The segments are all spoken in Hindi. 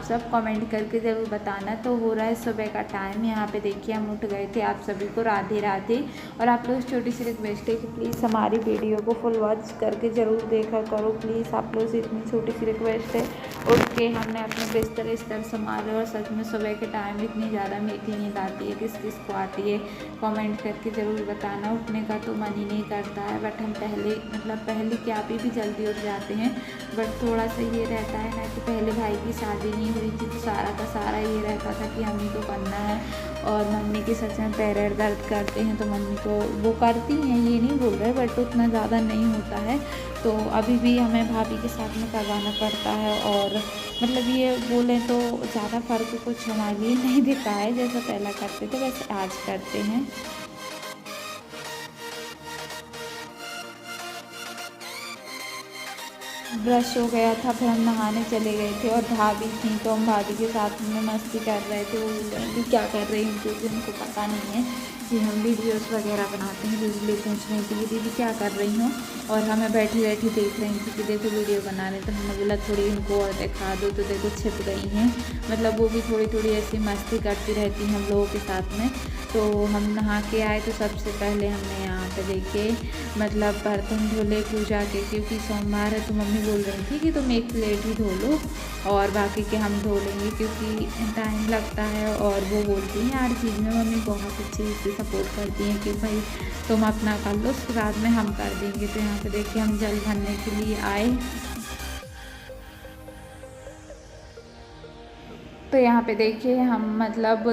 सब कमेंट करके ज़रूर बताना। तो हो रहा है सुबह का टाइम, यहाँ पे देखिए हम उठ गए थे। आप सभी को राधे राधे। और आप लोग छोटी सी रिक्वेस्ट है कि प्लीज़ हमारी वीडियो को फुल वॉच करके ज़रूर देखा करो। प्लीज़ आप लोग से इतनी छोटी सी रिक्वेस्ट है। उठ के हमने अपने बिस्तर संभाले और सच में सुबह के टाइम इतनी ज़्यादा मीठी नींद आती है, किस किस को आती है कमेंट करके ज़रूर बताना। उठने का तो मन ही नहीं करता है, बट हम पहले क्या अभी भी जल्दी उठ जाते हैं। बट थोड़ा सा ये रहता है ना कि पहले भाई की शादी नहीं हुई थी तो सारा का सारा ये रहता था कि हम ही को करना है। और मम्मी के सच में पैर दर्द करते हैं तो मम्मी को वो करती हैं, ये नहीं बोल रहे, बट उतना ज़्यादा नहीं होता है। तो अभी भी हमें भाभी के साथ में करवाना पड़ता है। और ये बोलें तो ज़्यादा फ़र्क कुछ हमारे लिए नहीं दिखा है, जैसा पहला करते थे वैसे आज करते हैं। ब्रश हो गया था, फिर हम नहाने चले गए थे और भाभी थी तो हम भाभी के साथ में मस्ती कर रहे थे। वो बोल रहे कि क्या कर रही हैं, क्योंकि उनको पता नहीं है कि हम वीडियोस वगैरह बनाते हैं। इसलिए पूछ रही थी कि दीदी क्या कर रही हूँ, और हमें बैठी बैठी देख रही थी कि देखो वीडियो बना रहे। तो हमने बोला थोड़ी इनको और दिखा दो, तो देखो छिप गई हैं। वो भी थोड़ी थोड़ी ऐसी मस्ती करती रहती हैं हम लोगों के साथ में। तो हम नहा के आए तो सबसे पहले हमने यहाँ पे देखे बर्तन धोले पूजा के, क्योंकि सोमवार है। तो मम्मी बोल रही थी कि तुम एक प्लेट ही धो लो और बाकी के हम धो लेंगे, क्योंकि टाइम लगता है। और वो बोलती हैं हर चीज़ में मम्मी बहुत अच्छी से सपोर्ट करती हैं कि भाई तुम अपना कर लो, उसके बाद में हम कर देंगे। तो यहाँ पे देखिए हम जल भरने के लिए आए। तो यहाँ पे देखिए हम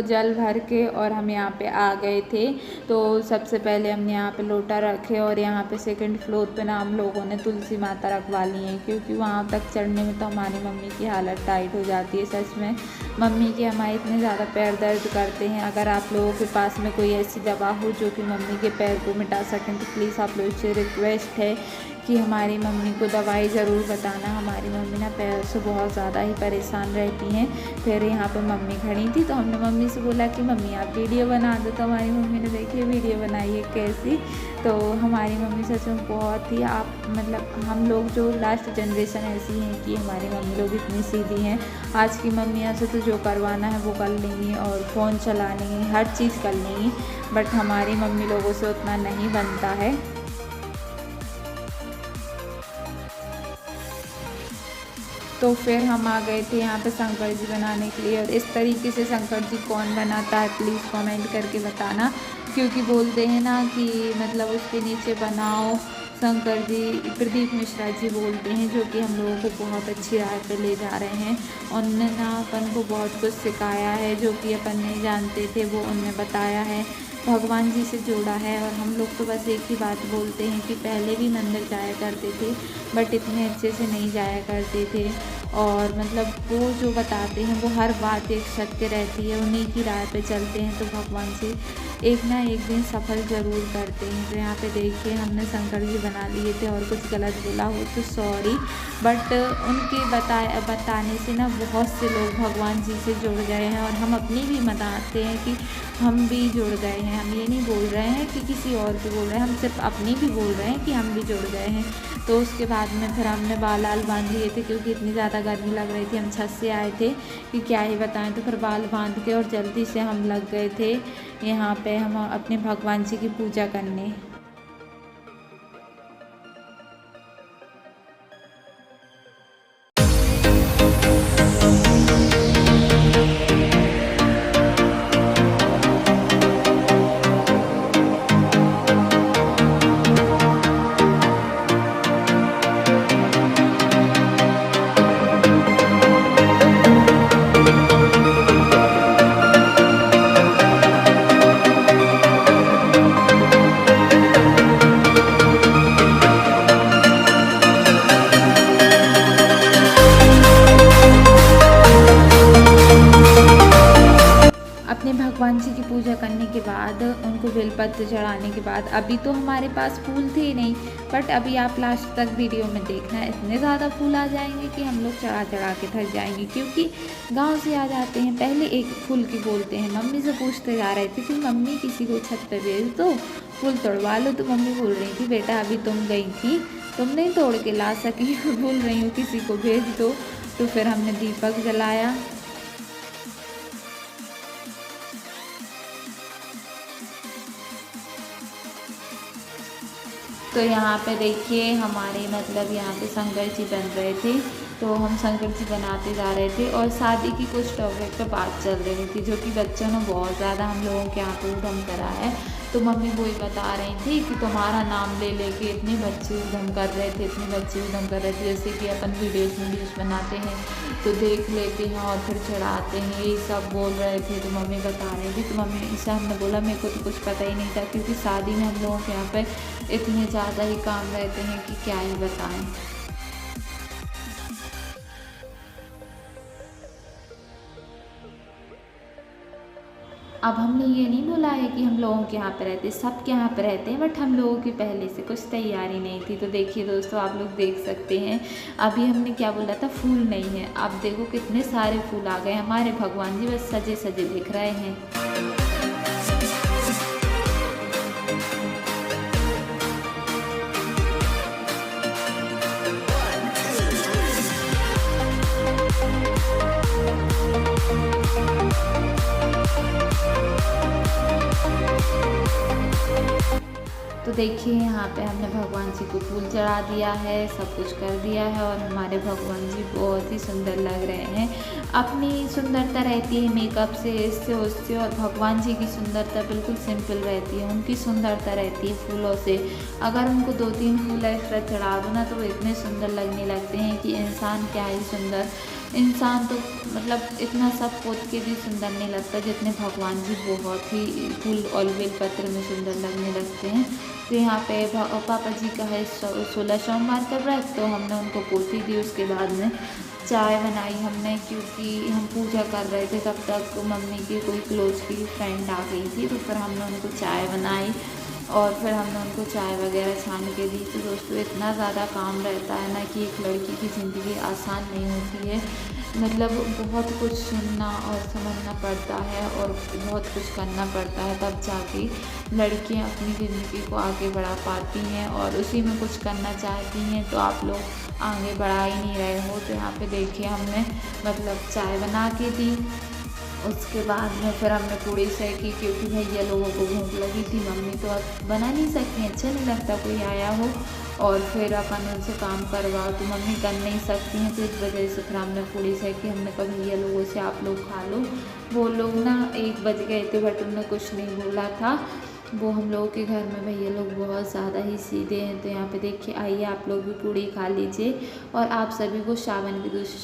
जल भर के और हम यहाँ पे आ गए थे। तो सबसे पहले हमने यहाँ पे लोटा रखे और यहाँ पे सेकंड फ्लोर पे ना हम लोगों ने तुलसी माता रखवा ली है, क्योंकि वहाँ तक चढ़ने में तो हमारी मम्मी की हालत टाइट हो जाती है। सच में मम्मी के हमारे इतने ज़्यादा पैर दर्द करते हैं। अगर आप लोगों के पास में कोई ऐसी दवा हो जो कि मम्मी के पैर को मिटा सकें तो प्लीज़ आप लोग से रिक्वेस्ट है कि हमारी मम्मी को दवाई ज़रूर बताना। हमारी मम्मी ना पैर से बहुत ज़्यादा ही परेशान रहती हैं। फिर यहाँ पे मम्मी खड़ी थी तो हमने मम्मी से बोला कि मम्मी आप वीडियो बना दो। तो हमारी मम्मी ने देखिए वीडियो बनाई है कैसी। तो हमारी मम्मी सच में बहुत ही हम लोग जो लास्ट जनरेशन ऐसी हैं कि हमारी मम्मी लोग इतनी सीधी हैं। आज की मम्मियाँ से तो जो करवाना है वो कर लेंगी और फ़ोन चला लेंगी, हर चीज़ कर लेंगी, बट हमारी मम्मी लोगों से उतना नहीं बनता है। तो फिर हम आ गए थे यहाँ पे शंकर जी बनाने के लिए। और इस तरीके से शंकर जी कौन बनाता है प्लीज़ कमेंट करके बताना, क्योंकि बोलते हैं ना कि उसके नीचे बनाओ शंकर जी। प्रदीप मिश्रा जी बोलते हैं, जो कि हम लोगों को बहुत अच्छी राह पे ले जा रहे हैं। उनने ना अपन को बहुत कुछ सिखाया है जो कि अपन नहीं जानते थे, वो उनने बताया है, भगवान जी से जोड़ा है। और हम लोग तो बस एक ही बात बोलते हैं कि पहले भी मंदिर जाया करते थे बट इतने अच्छे से नहीं जाया करते थे। और वो जो बताते हैं वो हर बात एक सत्य रहती है, उन्हीं की राह पे चलते हैं तो भगवान से एक ना एक दिन सफल ज़रूर करते हैं। तो यहाँ पे देखिए हमने शंकर जी बना लिए थे और कुछ गलत बोला हो तो सॉरी, बट उनके बताने से ना बहुत से लोग भगवान जी से जुड़ गए हैं। और हम अपनी भी मनाते हैं कि हम भी जुड़ गए हैं। हम ये नहीं बोल रहे हैं कि किसी और की बोल रहे हैं, हम सिर्फ अपनी भी बोल रहे हैं कि हम भी जुड़ गए हैं। तो उसके बाद में फिर हमने बाल बांध लिए थे, क्योंकि इतनी ज़्यादा गर्मी लग रही थी। हम छत से आए थे कि क्या ही बताएं। तो फिर बाल बांध के और जल्दी से हम लग गए थे यहाँ पे हम अपने भगवान जी की पूजा करने। अपने भगवान जी की पूजा करने के बाद उनको बेलपत्र चढ़ाने के बाद अभी तो हमारे पास फूल थे नहीं, बट अभी आप लास्ट तक वीडियो में देखना, इतने ज़्यादा फूल आ जाएंगे कि हम लोग चढ़ा चढ़ा के थक जाएंगे, क्योंकि गांव से आ जाते हैं। पहले एक फूल की बोलते हैं, मम्मी से पूछते जा रहे थे कि मम्मी किसी को छत पे भेज दो फूल तोड़वा लो। तो मम्मी बोल रही थी बेटा अभी तुम गई थी, तुम नहीं तोड़ के ला सकी, बोल रही हूँ किसी को भेज दो। तो फिर हमने दीपक जलाया तो यहाँ पे देखिए हमारे मतलब यहाँ पे शंकर जी बन रहे थे, तो हम शंकर जी बनाते जा रहे थे और शादी की कुछ टॉपिक पे बात चल रही थी, जो कि बच्चों ने बहुत ज़्यादा हम लोगों के यहाँ पे उधम करा है। तो मम्मी वही बता रही थी कि तुम्हारा नाम ले लेके इतने बच्चे उधम कर रहे थे, इतने बच्चे उधम कर रहे थे। जैसे कि अपन वीडियोज़ बनाते हैं तो देख लेते हैं और फिर चढ़ाते हैं, यही सब बोल रहे थे। तो मम्मी बता रही थी, तो मम्मी से हमने बोला मेरे को तो कुछ पता ही नहीं था, क्योंकि शादी में हम लोगों के यहाँ पे इतने ज़्यादा ही काम रहते हैं कि क्या ही बताएं। अब हमने ये नहीं बोला है कि हम लोगों के यहाँ पे रहते, सबके यहाँ पे रहते हैं, बट हम लोगों की पहले से कुछ तैयारी नहीं थी। तो देखिए दोस्तों, आप लोग देख सकते हैं, अभी हमने क्या बोला था, फूल नहीं है। अब देखो कितने सारे फूल आ गए, हमारे भगवान जी बस सजे सजे दिख रहे हैं। तो देखिए यहाँ पे हमने भगवान जी को फूल चढ़ा दिया है, सब कुछ कर दिया है और हमारे भगवान जी बहुत ही सुंदर लग रहे हैं। अपनी सुंदरता रहती है मेकअप से, इससे उससे, और भगवान जी की सुंदरता बिल्कुल सिंपल रहती है, उनकी सुंदरता रहती है फूलों से। अगर उनको 2-3 फूल एक्स्ट्रा चढ़ा दो ना तो वो इतने सुंदर लगने लगते हैं कि इंसान क्या ही सुंदर, इंसान तो मतलब इतना सब पोत के भी सुंदर नहीं लगता जितने भगवान जी बहुत ही फूल और बेलपत्र में सुंदर लगने लगते हैं। तो यहाँ पे पापा जी का है 16 सोमवार का व्रत, तो हमने उनको पोथी दी। उसके बाद में चाय बनाई हमने, क्योंकि हम पूजा कर रहे थे तब तक मम्मी की कोई क्लोज की फ्रेंड आ गई थी, तो फिर हमने उनको चाय बनाई और फिर हमने उनको चाय वगैरह छान के दी। तो दोस्तों इतना ज़्यादा काम रहता है ना कि एक लड़की की ज़िंदगी आसान नहीं होती है, मतलब बहुत कुछ सुनना और समझना पड़ता है और बहुत कुछ करना पड़ता है, तब जाके लड़कियां अपनी ज़िंदगी को आगे बढ़ा पाती हैं और उसी में कुछ करना चाहती हैं। तो आप लोग आगे बढ़ा ही नहीं रहे हो। तो यहाँ पे देखिए हमने मतलब चाय बना के दी, उसके बाद में फिर हमने पूड़ी सेकी, क्योंकि भैया लोगों को भूख लगी थी। मम्मी तो अब बना नहीं सकती, अच्छा नहीं लगता कोई आया हो और फिर अपन उनसे काम करवाओ, तो मम्मी कर नहीं सकती हैं। तो इस वजह से फिर हमने पूड़ी सेकी। हमने कहा भैया लोगों से आप लोग खा लो। वो लोग ना 1 बज गए थे बट उन्होंने कुछ नहीं बोला था। वो हम लोगों के घर में भैया लोग बहुत ज़्यादा ही सीधे हैं। तो यहाँ पे देखिए, आइए आप लोग भी पूड़ी खा लीजिए और आप सभी को सावन की दूसरी